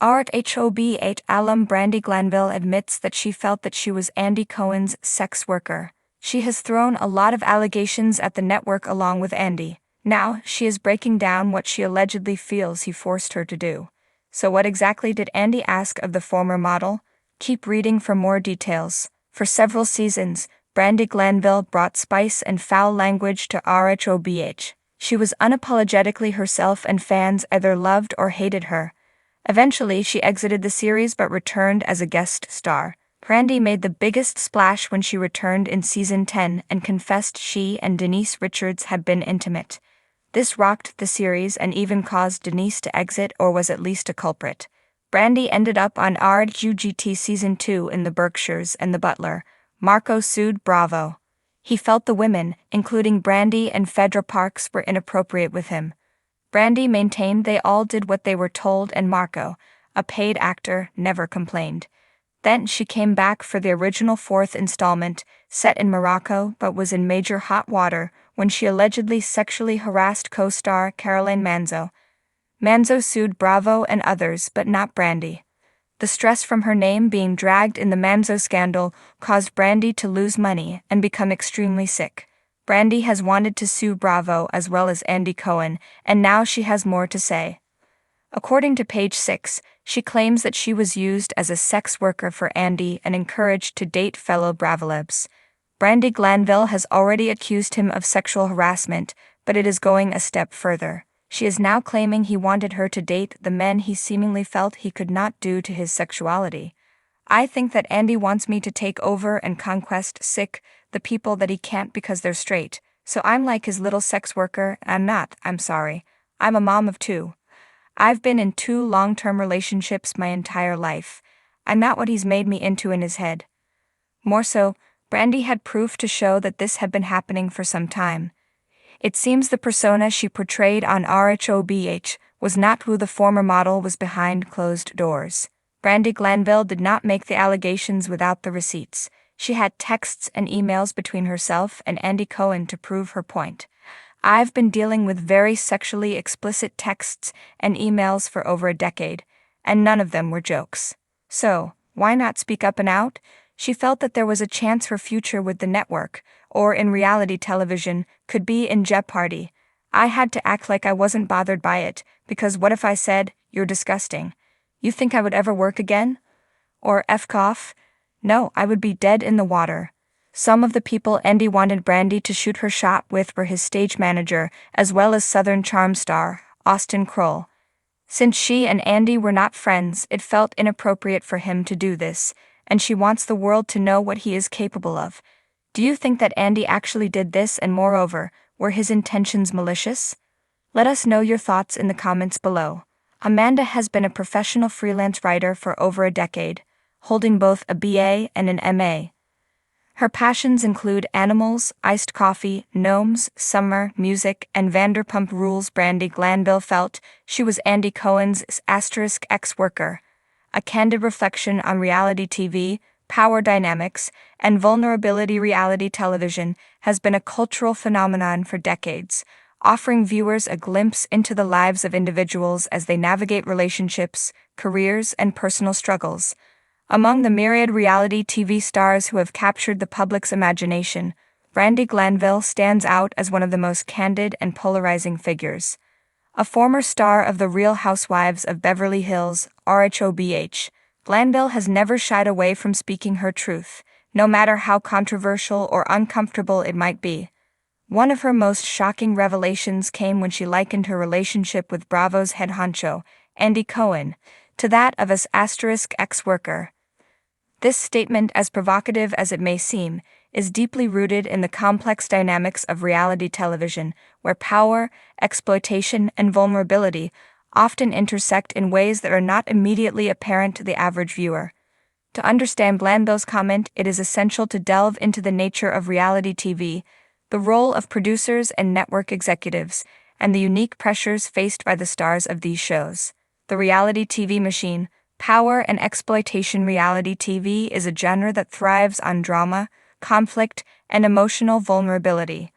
Rhobh alum Brandi Glanville admits that she felt that she was Andy Cohen's sex worker. She has thrown a lot of allegations at the network along with Andy. Now, she is breaking down what she allegedly feels he forced her to do. So what exactly did Andy ask of the former model? Keep reading for more details. For several seasons, Brandi Glanville brought spice and foul language to Rhobh. She was unapologetically herself and fans either loved or hated her. Eventually, she exited the series but returned as a guest star. Brandi made the biggest splash when she returned in season 10 and confessed she and Denise Richards had been intimate. This rocked the series and even caused Denise to exit or was at least a culprit. Brandi ended up on Rhobh season 2 in the Berkshires and the butler, Marco, sued Bravo. He felt the women, including Brandi and Phaedra Parks, were inappropriate with him. Brandi maintained they all did what they were told and Marco, a paid actor, never complained. Then she came back for the original 4th installment, set in Morocco but was in major hot water when she allegedly sexually harassed co-star Caroline Manzo. Manzo sued Bravo and others but not Brandi. The stress from her name being dragged in the Manzo scandal caused Brandi to lose money and become extremely sick. Brandi has wanted to sue Bravo as well as Andy Cohen, and now she has more to say. According to page 6, she claims that she was used as a sex worker for Andy and encouraged to date fellow Bravolebs. Brandi Glanville has already accused him of sexual harassment, but it is going a step further. She is now claiming he wanted her to date the men he seemingly felt he could not due to his sexuality. I think that Andy wants me to take over and conquest the people that he can't because they're straight, so I'm like his little sex worker. I'm sorry. I'm a mom of 2. I've been in 2 long-term relationships my entire life. I'm not what he's made me into in his head. More so, Brandi had proof to show that this had been happening for some time. It seems the persona she portrayed on Rhobh was not who the former model was behind closed doors. Brandi Glanville did not make the allegations without the receipts. She had texts and emails between herself and Andy Cohen to prove her point. I've been dealing with very sexually explicit texts and emails for over a decade, and none of them were jokes. So, why not speak up and out? She felt that there was a chance her future with the network, or in reality television, could be in jeopardy. I had to act like I wasn't bothered by it, because what if I said, "You're disgusting. You think I would ever work again?" Or F off? No, I would be dead in the water. Some of the people Andy wanted Brandi to shoot her shot with were his stage manager, as well as Southern Charm star, Austin Kroll. Since she and Andy were not friends, it felt inappropriate for him to do this, and she wants the world to know what he is capable of. Do you think that Andy actually did this and moreover, were his intentions malicious? Let us know your thoughts in the comments below. Amanda has been a professional freelance writer for over a decade, holding both a BA and an MA. Her passions include animals, iced coffee, gnomes, summer, music, and Vanderpump Rules. Brandi Glanville felt she was Andy Cohen's ex-worker, a candid reflection on reality TV, power dynamics, and vulnerability. Reality television has been a cultural phenomenon for decades, offering viewers a glimpse into the lives of individuals as they navigate relationships, careers, and personal struggles. Among the myriad reality TV stars who have captured the public's imagination, Brandi Glanville stands out as one of the most candid and polarizing figures. A former star of the Real Housewives of Beverly Hills, Rhobh, Glanville has never shied away from speaking her truth, no matter how controversial or uncomfortable it might be. One of her most shocking revelations came when she likened her relationship with Bravo's head honcho, Andy Cohen, to that of his ex-worker. This statement, as provocative as it may seem, is deeply rooted in the complex dynamics of reality television, where power, exploitation, and vulnerability often intersect in ways that are not immediately apparent to the average viewer. To understand Glanville's comment, it is essential to delve into the nature of reality TV, the role of producers and network executives, and the unique pressures faced by the stars of these shows. The reality TV machine, power and exploitation. Reality TV is a genre that thrives on drama, conflict, and emotional vulnerability.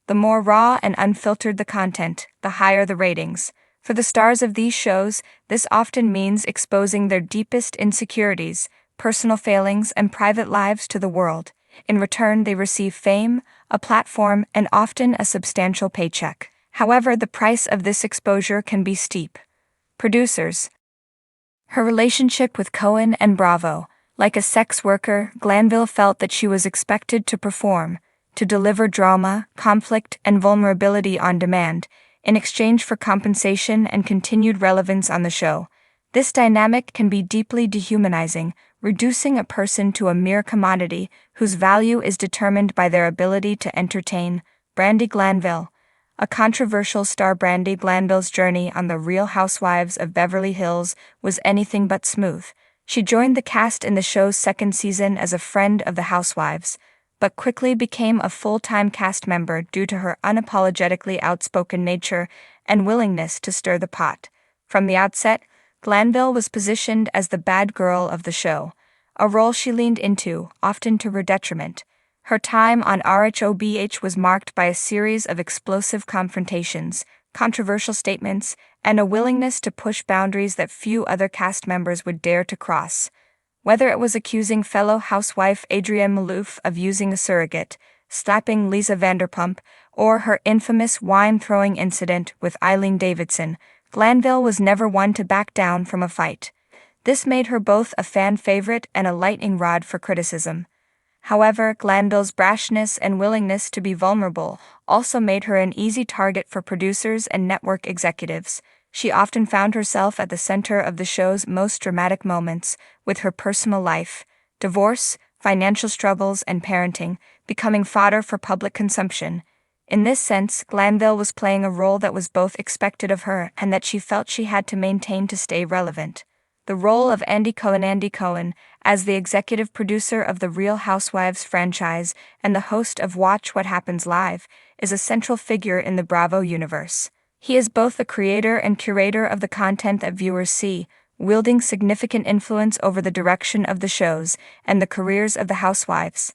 The more raw and unfiltered the content, the higher the ratings. For the stars of these shows, this often means exposing their deepest insecurities, personal failings, and private lives to the world. In return, they receive fame, a platform, and often a substantial paycheck. However, the price of this exposure can be steep. Producers. Her relationship with Cohen and Bravo. Like a sex worker, Glanville felt that she was expected to perform, to deliver drama, conflict, and vulnerability on demand, in exchange for compensation and continued relevance on the show. This dynamic can be deeply dehumanizing, reducing a person to a mere commodity whose value is determined by their ability to entertain. Brandi Glanville. A controversial star, Brandi Glanville's journey on the Real Housewives of Beverly Hills was anything but smooth. She joined the cast in the show's second season as a friend of the housewives, but quickly became a full-time cast member due to her unapologetically outspoken nature and willingness to stir the pot. From the outset, Glanville was positioned as the bad girl of the show, a role she leaned into, often to her detriment. Her time on Rhobh was marked by a series of explosive confrontations, controversial statements, and a willingness to push boundaries that few other cast members would dare to cross. Whether it was accusing fellow housewife Adrienne Maloof of using a surrogate, slapping Lisa Vanderpump, or her infamous wine-throwing incident with Eileen Davidson, Glanville was never one to back down from a fight. This made her both a fan favorite and a lightning rod for criticism. However, Glanville's brashness and willingness to be vulnerable also made her an easy target for producers and network executives. She often found herself at the center of the show's most dramatic moments, with her personal life, divorce, financial struggles, and parenting becoming fodder for public consumption. In this sense, Glanville was playing a role that was both expected of her and that she felt she had to maintain to stay relevant. The role of Andy Cohen, as the executive producer of the Real Housewives franchise and the host of Watch What Happens Live, is a central figure in the Bravo universe. He is both the creator and curator of the content that viewers see, wielding significant influence over the direction of the shows and the careers of the housewives.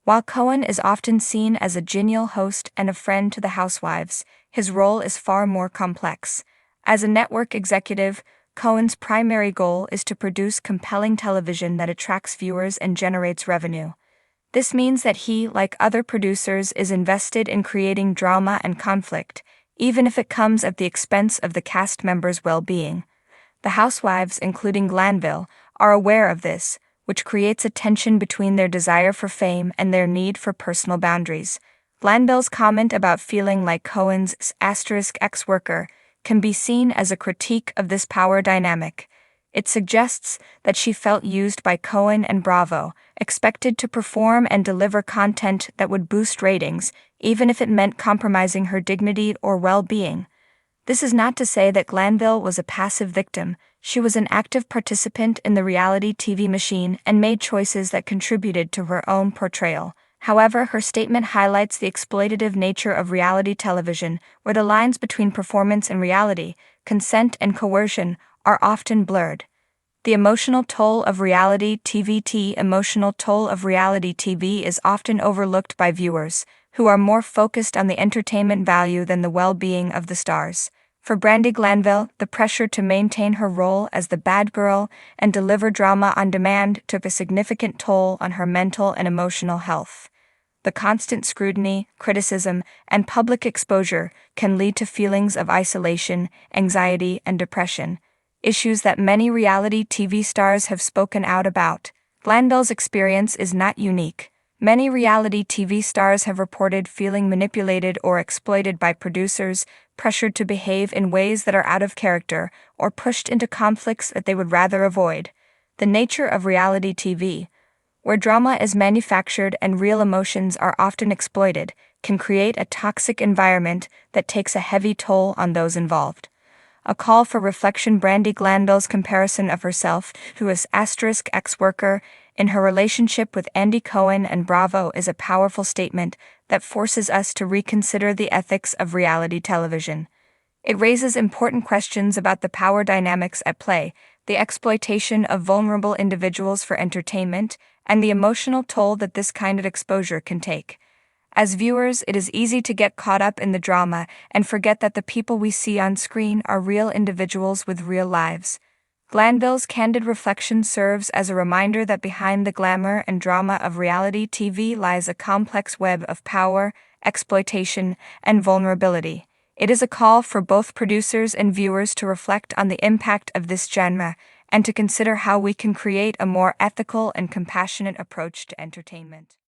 While Cohen is often seen as a genial host and a friend to the housewives, his role is far more complex. As a network executive, Cohen's primary goal is to produce compelling television that attracts viewers and generates revenue. This means that he, like other producers, is invested in creating drama and conflict, even if it comes at the expense of the cast members' well-being. The housewives, including Glanville, are aware of this, which creates a tension between their desire for fame and their need for personal boundaries. Glanville's comment about feeling like Cohen's ex-worker can be seen as a critique of this power dynamic. It suggests that she felt used by Cohen and Bravo, expected to perform and deliver content that would boost ratings, even if it meant compromising her dignity or well-being. This is not to say that Glanville was a passive victim. She was an active participant in the reality TV machine and made choices that contributed to her own portrayal. However, her statement highlights the exploitative nature of reality television, where the lines between performance and reality, consent and coercion, are often blurred. The emotional toll of reality TV is often overlooked by viewers, who are more focused on the entertainment value than the well-being of the stars. For Brandi Glanville, the pressure to maintain her role as the bad girl and deliver drama on demand took a significant toll on her mental and emotional health. The constant scrutiny, criticism, and public exposure can lead to feelings of isolation, anxiety, and depression, issues that many reality TV stars have spoken out about. Glanville's experience is not unique. Many reality TV stars have reported feeling manipulated or exploited by producers, pressured to behave in ways that are out of character, or pushed into conflicts that they would rather avoid. The nature of reality TV, where drama is manufactured and real emotions are often exploited, can create a toxic environment that takes a heavy toll on those involved. A call for reflection. Brandi Glanville's comparison of herself to an ex-worker in her relationship with Andy Cohen and Bravo is a powerful statement that forces us to reconsider the ethics of reality television. It raises important questions about the power dynamics at play, the exploitation of vulnerable individuals for entertainment, and the emotional toll that this kind of exposure can take. As viewers, it is easy to get caught up in the drama and forget that the people we see on screen are real individuals with real lives. Glanville's candid reflection serves as a reminder that behind the glamour and drama of reality TV lies a complex web of power, exploitation, and vulnerability. It is a call for both producers and viewers to reflect on the impact of this genre and to consider how we can create a more ethical and compassionate approach to entertainment.